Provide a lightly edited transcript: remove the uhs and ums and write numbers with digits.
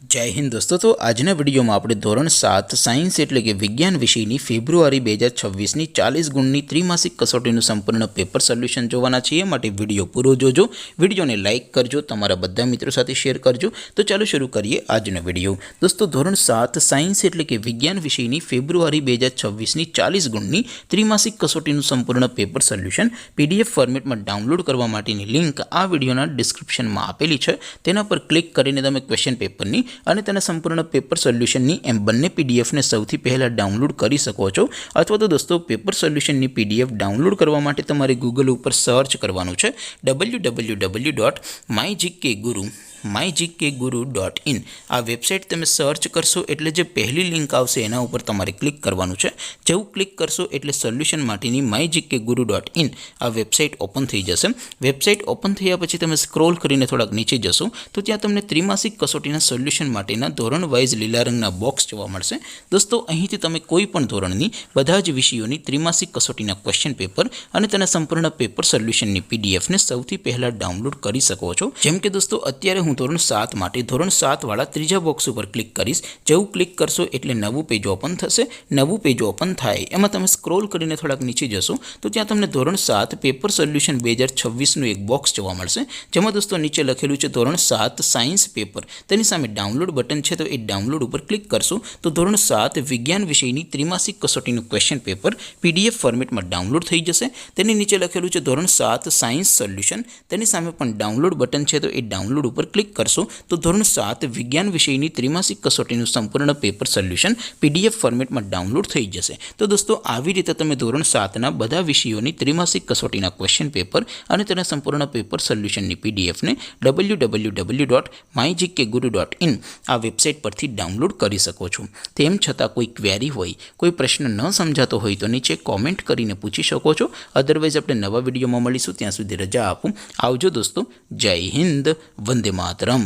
जय हिंद दोस्तों। तो आजना विडियो में આપણે ધોરણ 7 સાયન્સ એટલે કે વિજ્ઞાન વિષયની ફેબ્રુઆરી 2026 ની 40 ગુણની ત્રિમાસિક કસોટીનું સંપૂર્ણ પેપર સોલ્યુશન જોવાના છીએ। માટે વિડિયો પૂરો જોજો, વિડિયોને લાઈક કરજો, તમારા બધા મિત્રો સાથે શેર કરજો। તો ચાલો શરૂ કરીએ આજનો વિડિયો। દોસ્તો ધોરણ 7 સાયન્સ એટલે કે વિજ્ઞાન વિષયની ફેબ્રુઆરી 2026 ની 40 ગુણની ત્રિમાસિક કસોટીનું સંપૂર્ણ પેપર સોલ્યુશન પીડીએફ ફોર્મેટમાં ડાઉનલોડ કરવા માટેની લિંક આ વિડિયોના ડિસ્ક્રિપ્શનમાં આપેલી છે। તેના પર ક્લિક કરીને તમે ક્વેશ્ચન પેપરની અને તેના સંપૂર્ણ પેપર સોલ્યુશનની એમ બંને પીડીએફને સૌથી પહેલાં ડાઉનલોડ કરી શકો છો। અથવા તો દોસ્તો પેપર સોલ્યુશનની પીડીએફ ડાઉનલોડ કરવા માટે તમારે ગૂગલ ઉપર સર્ચ કરવાનું છે www.mygkguru.in। આ વેબસાઇટ તમે સર્ચ કરશો એટલે જે પહેલી લિંક આવશે એના ઉપર તમારે ક્લિક કરવાનું છે। જેવું ક્લિક કરશો એટલે સોલ્યુશન માટેની mygkguru.in આ વેબસાઇટ ઓપન થઈ જશે। વેબસાઇટ ઓપન થયા પછી તમે સ્ક્રોલ કરીને થોડાક નીચે જશો તો ત્યાં તમને ત્રિમાસિક કસોટીના સોલ્યુશન માટેના ધોરણ વાઇઝ લીલા રંગના બોક્સ જોવા મળશે। દોસ્તો અહીંથી તમે કોઈ પણ ધોરણની બધા જ વિષયોની ત્રિમાસિક કસોટીના ક્વેશ્ચન પેપર અને તેના સંપૂર્ણ પેપર સોલ્યુશનની પીડીએફને સૌથી પહેલાં ડાઉનલોડ કરી શકો છો। જેમ કે દોસ્તો અત્યારે હું ધોરણ 7 માટે ધોરણ 7 વાળા ત્રીજા બોક્સ ઉપર ક્લિક કરીશ। જેવું ક્લિક કરશો એટલે નવું પેજ ઓપન થશે। નવું પેજ ઓપન થાય એમાં તમે સ્ક્રોલ કરીને થોડાક નીચે જશો તો ત્યાં તમને ધોરણ 7 પેપર સોલ્યુશન 2026નું એક બોક્સ જોવા મળશે। જેમાં દોસ્તો નીચે લખેલું છે ધોરણ 7 સાયન્સ પેપર, તેની સામે ડાઉનલોડ બટન છે તો એ ડાઉનલોડ ઉપર ક્લિક કરશો તો ધોરણ 7 વિજ્ઞાન વિષયની ત્રિમાસિક કસોટીનું ક્વેશ્ચન પેપર પીડીએફ ફોર્મેટમાં ડાઉનલોડ થઈ જશે। તેની નીચે લખેલું છે ધોરણ 7 સાયન્સ સોલ્યુશન, તેની સામે પણ ડાઉનલોડ બટન છે તો એ ડાઉનલોડ ઉપર ક્લિક કરશો તો ધોરણ 7 વિજ્ઞાન વિષયની ત્રિમાસિક કસોટીનું સંપૂર્ણ પેપર સોલ્યુશન પીડીએફ ફોર્મેટમાં ડાઉનલોડ થઈ જશે। તો દોસ્તો આવી રીતે તમે ધોરણ 7ના બધા વિષયોની ત્રિમાસિક કસોટીના ક્વેશ્ચન પેપર અને તેના સંપૂર્ણ પેપર સોલ્યુશનની પીડીએફને www.mygkguru.in આ વેબસાઇટ પરથી ડાઉનલોડ કરી શકો છો। તેમ છતાં કોઈ ક્વેરી હોય, કોઈ પ્રશ્ન ન સમજાતો હોય તો નીચે કોમેન્ટ કરીને પૂછી શકો છો। અધરવાઇઝ આપણે નવા વિડીયોમાં મળીશું, ત્યાં સુધી રજા આપું। આવજો દોસ્તો, જય હિન્દ, વંદે માતરમ।